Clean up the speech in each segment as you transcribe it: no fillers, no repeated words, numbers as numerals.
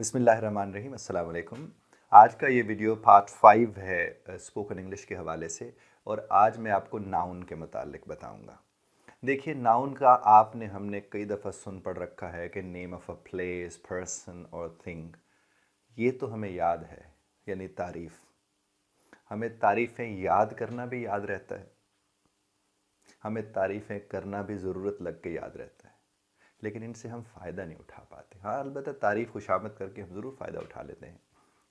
बिस्मिल्लाहिर्रहमानिर्रहीम, अस्सलाम वालेकुम। आज का ये वीडियो पार्ट 5 है स्पोकन इंग्लिश के हवाले से। और आज मैं आपको नाउन के मुतालिक बताऊंगा। देखिए, नाउन का हमने कई दफ़ा सुन पढ़ रखा है कि name of a place, person और थिंग। ये तो हमें याद है, यानी तारीफ़। हमें तारीफ़ें याद करना भी याद रहता है, हमें तारीफ़ें करना भी ज़रूरत लग के याद रहता है, लेकिन इनसे हम फ़ायदा नहीं उठा पाते। हाँ, अलबत्ता तारीफ़ खुशामद करके हम ज़रूर फ़ायदा उठा लेते हैं।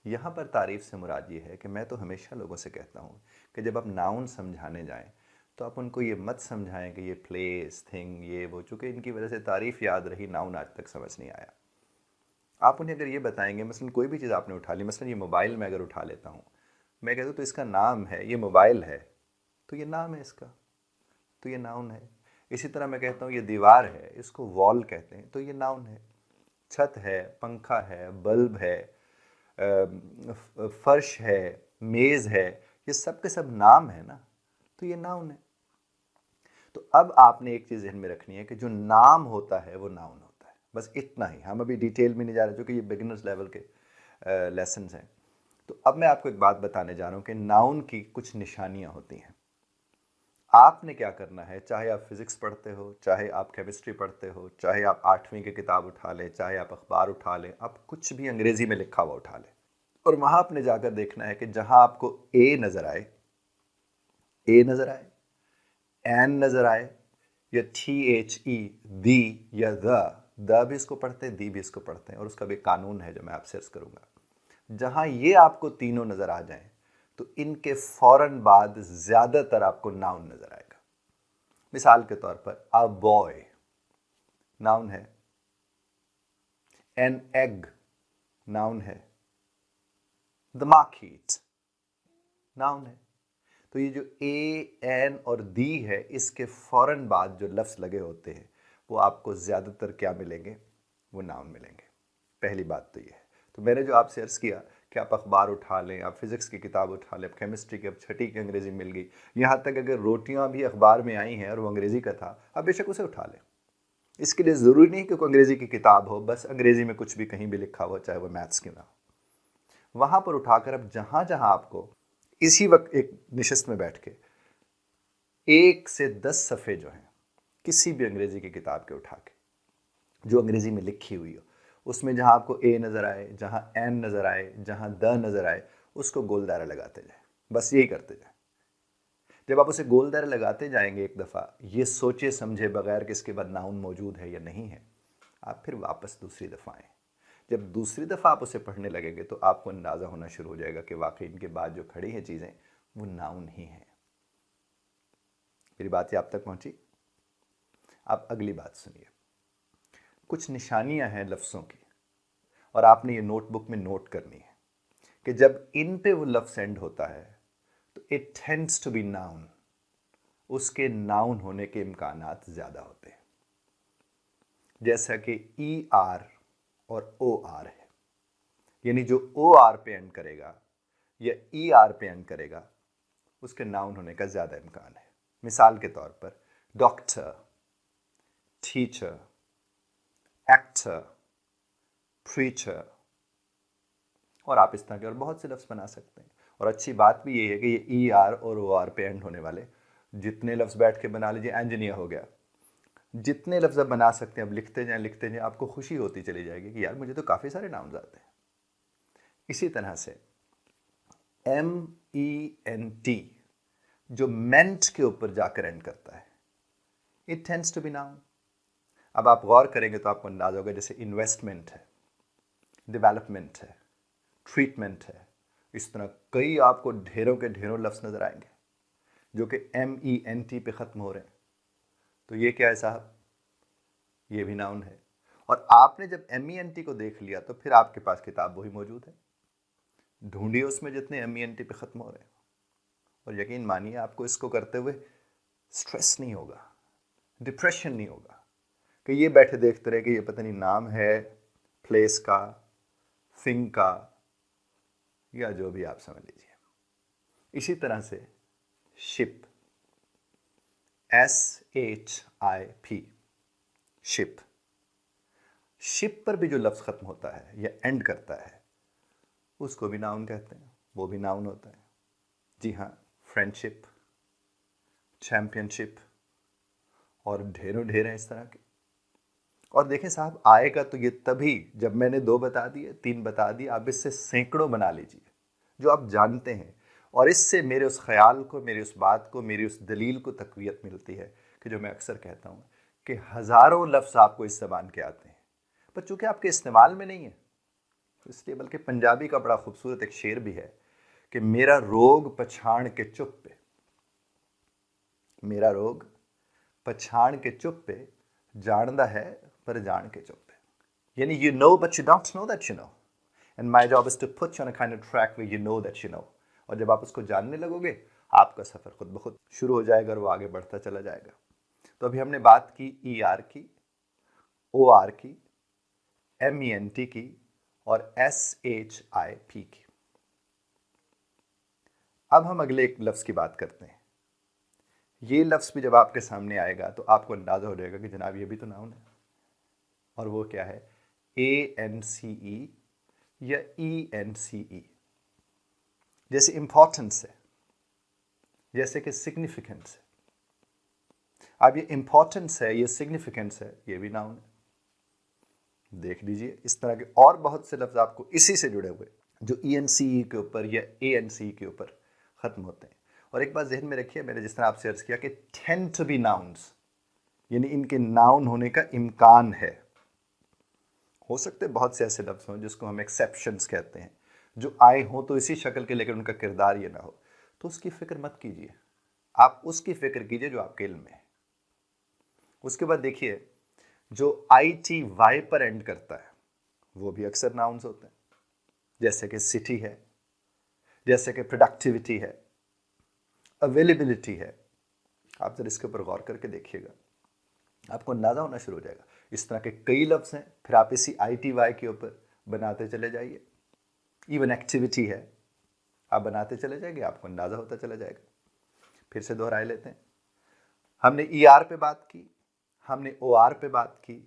यहाँ पर तारीफ़ से मुराद ये है कि मैं तो हमेशा लोगों से कहता हूँ कि जब आप नाउन समझाने जाएं तो आप उनको ये मत समझाएं कि ये प्लेस, थिंग, ये वो, चूँकि इनकी वजह से तारीफ़ याद रही, नाउन आज तक समझ नहीं आया। आप उन्हें अगर ये बताएंगे, मसलन कोई भी चीज़ आपने उठा ली, मसलन ये मोबाइल मैं अगर उठा लेता हूँ, मैं कहता हूँ तो इसका नाम है, ये मोबाइल है, तो ये नाम है इसका, तो ये नाउन है। इसी तरह मैं कहता हूँ ये दीवार है, इसको वॉल कहते हैं, तो ये नाउन है। छत है, पंखा है, बल्ब है, फर्श है, मेज़ है, ये सब के सब नाम है ना, तो ये नाउन है। तो अब आपने एक चीज़ ध्यान में रखनी है कि जो नाम होता है वो नाउन होता है, बस इतना ही। हम अभी डिटेल में नहीं जा रहे, क्योंकि ये बिगिनर्स लेवल के लेसन्स हैं। तो अब मैं आपको एक बात बताने जा रहा हूँ कि नाउन की कुछ निशानियाँ होती हैं। आपने क्या करना है, चाहे आप फिज़िक्स पढ़ते हो, चाहे आप केमिस्ट्री पढ़ते हो, चाहे आप 8वीं की किताब उठा लें, चाहे आप अखबार उठा लें, आप कुछ भी अंग्रेज़ी में लिखा हुआ उठा लें, और वहाँ आपने जाकर देखना है कि जहाँ आपको ए नज़र आए, ए नज़र आए, एन नज़र आए, या THE, दी, या द भी इसको पढ़ते हैं, दी भी इसको पढ़ते हैं, और उसका भी कानून है जो मैं आपसे अर्ज करूँगा। जहाँ ये आपको तीनों नज़र आ जाएं, तो इनके फ़ौरन बाद ज़्यादातर आपको नाउन नज़र आएगा। मिसाल के तौर पर अ बॉय नाउन है, एन एग नाउन है, द मार्केट नाउन है। तो ये जो ए, एन और दी है, इसके फ़ौरन बाद जो लफ्ज़ लगे होते हैं वो आपको ज़्यादातर क्या मिलेंगे, वो नाउन मिलेंगे। पहली बात तो ये है। तो मैंने जो आपसे अर्ज़ किया कि आप अखबार उठा लें, आप फिज़िक्स की किताब उठा लें, आप केमिस्ट्री की, अब छठी की अंग्रेज़ी मिल गई, यहाँ तक अगर रोटियाँ भी अखबार में आई हैं और वो अंग्रेज़ी का था, आप बेशक उसे उठा लें। इसके लिए ज़रूरी नहीं कि कोई अंग्रेज़ी की किताब हो, बस अंग्रेज़ी में कुछ भी कहीं भी लिखा हो, चाहे वो मैथ्स क्यों ना हो, वहाँ पर उठाकर अब जहाँ जहाँ आपको इसी वक्त एक निशस्त में बैठ के 1 से 10 सफ़े जो हैं किसी भी अंग्रेज़ी की किताब के उठा के, जो अंग्रेज़ी में लिखी हुई हो, उसमें जहाँ आपको ए नज़र आए, जहाँ एन नज़र आए, जहाँ द नज़र आए, उसको गोल दायरा लगाते जाए। बस यही करते जाए। जब आप उसे गोल दायरा लगाते जाएंगे एक दफ़ा, ये सोचे समझे बगैर कि इसके बाद नाउन मौजूद है या नहीं है, आप फिर वापस दूसरी दफ़ा आएँ। जब दूसरी दफ़ा आप उसे पढ़ने लगेंगे तो आपको अंदाज़ा होना शुरू हो जाएगा कि वाकई इनके बाद जो खड़ी हैं चीज़ें वो नाउन ही हैं। मेरी बात ये आप तक पहुंची? आप अगली बात सुनिए। कुछ निशानियां हैं लफ्ज़ों की, और आपने ये नोटबुक में नोट करनी है कि जब इन पे वो लफ्ज़ एंड होता है तो it tends to be noun, उसके नाउन होने के इम्कानात ज़्यादा होते हैं। जैसा कि ER और OR है, यानी जो OR पे एंड करेगा या ER पे एंड करेगा, उसके नाउन होने का ज़्यादा इम्कान है। मिसाल के तौर पर डॉक्टर, टीचर, एक्टर, प्रीचर, और आप इस तरह के और बहुत से लफ्ज़ बना सकते हैं। और अच्छी बात भी ये है कि ये ER और OR पे एंड होने वाले जितने लफ्ज़ बैठ के बना लीजिए, इंजीनियर हो गया, जितने लफ्ज़ आप बना सकते हैं, अब लिखते जाएं, आपको खुशी होती चली जाएगी कि यार मुझे तो काफ़ी सारे नाउन आते हैं। इसी तरह से MENT जो मेंट के ऊपर जाकर एंड करता है, it tends to be noun. अब आप गौर करेंगे तो आपको अंदाजा होगा, जैसे इन्वेस्टमेंट है, डेवलपमेंट है, ट्रीटमेंट है, इस तरह कई आपको ढेरों के ढेरों लफ्ज़ नज़र आएंगे जो कि MENT पे ख़त्म हो रहे हैं। तो ये क्या है साहब? ये भी नाउन है। और आपने जब MENT को देख लिया तो फिर आपके पास किताब वही मौजूद है, ढूंढिए उसमें जितने MENT पे ख़त्म हो रहे हैं, और यकीन मानिए आपको इसको करते हुए स्ट्रेस नहीं होगा, डिप्रेशन नहीं होगा कि ये बैठे देखते रहे कि ये पता नहीं नाम है प्लेस का, थिंग का, या जो भी आप समझ लीजिए। इसी तरह से शिप, SHIP, शिप, शिप पर भी जो लफ्ज़ ख़त्म होता है या एंड करता है उसको भी नाउन कहते हैं, वो भी नाउन होता है। जी हाँ, फ्रेंडशिप, चैंपियनशिप और ढेरों ढेर हैं इस तरह के। और देखें साहब, आएगा तो ये तभी जब मैंने 2 बता दिए, 3 बता दिए, आप इससे सैकड़ों बना लीजिए जो आप जानते हैं, और इससे मेरे उस ख्याल को, मेरी उस बात को, मेरी उस दलील को तक़वियत मिलती है कि जो मैं अक्सर कहता हूँ कि हज़ारों लफ्ज़ आपको इस ज़बान के आते हैं, पर चूँकि आपके इस्तेमाल में नहीं है इसलिए। बल्कि पंजाबी का बड़ा खूबसूरत एक शेर भी है कि मेरा रोग पछाण के चुप पे, मेरा रोग पछाण के चुप पे, जानदा है पर जान के चुप पे। यानी you know but you don't know that you know, and my job is to put you on a kind of track where you know that you know। और जब आप उसको जानने लगोगे आपका सफ़र खुद ब खुद शुरू हो जाएगा और वो आगे बढ़ता चला जाएगा। तो अभी हमने बात की ER की, OR की, MENT की और SHIP की। अब हम अगले एक लफ्ज़ की बात करते हैं। ये लफ्ज़ भी जब आपके सामने आएगा तो आपको अंदाज़ा हो जाएगा कि जनाब ये भी तो नाउन है, और वो क्या है? ANCE या ENCE। जैसे इंपॉर्टेंस है, जैसे कि सिग्निफिकेंस है। अब ये इंपॉर्टेंस है, ये सिग्निफिकेंस है, ये भी नाउन है। देख लीजिए, इस तरह के और बहुत से लफ्ज़ आपको इसी से जुड़े हुए जो ENCE के ऊपर या ANCE के ऊपर ख़त्म होते हैं। और एक बात जहन में रखिए, मैंने जिस तरह आपसे अर्ज़ किया कि टेंड टू बी नाउन्स, यानी इनके नाउन होने का इम्कान है। हो सकते बहुत से ऐसे लफ्ज़ हों जिसको हम एक्सेप्शंस कहते हैं, जो आए हों तो इसी शक्ल के, लेकिन उनका किरदार ये ना हो, तो उसकी फ़िक्र मत कीजिए। आप उसकी फ़िक्र कीजिए जो आपके इल्म में है। उसके बाद देखिए, जो ITY पर एंड करता है वो भी अक्सर नाउन्स होते हैं, जैसे कि सिटी है, जैसे कि प्रोडक्टिविटी है, अवेलेबिलिटी है। आप जरा इसके ऊपर गौर करके देखिएगा, आपको अंदाज़ा होना शुरू हो जाएगा। इस तरह के कई लफ्ज़ हैं, फिर आप इसी ITY के ऊपर बनाते चले जाइए। इवन एक्टिविटी है, आप बनाते चले जाएंगे, आपको अंदाज़ा होता चला जाएगा। फिर से दोहराए लेते हैं। हमने ER पे बात की, हमने OR पे बात की,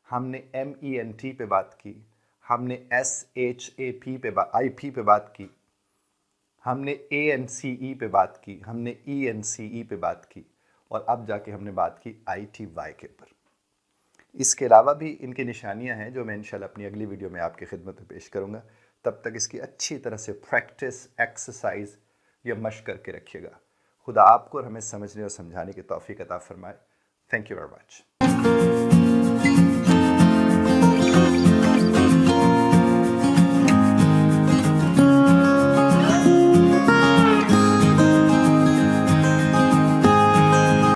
हमने MENT पे बात की, हमने SHAP पे IP पे बात की, हमने ANCE पे बात की, हमने ENCE पे बात की, और अब जाके हमने बात की ITY के ऊपर। इसके अलावा भी इनकी निशानियां हैं जो मैं इंशाल्लाह अपनी अगली वीडियो में आपकी खिदमत में पेश करूँगा। तब तक इसकी अच्छी तरह से प्रैक्टिस, एक्सरसाइज या मश्क करके रखिएगा। खुदा आपको और हमें समझने और समझाने की तौफीक अता फरमाए। Thank you very much.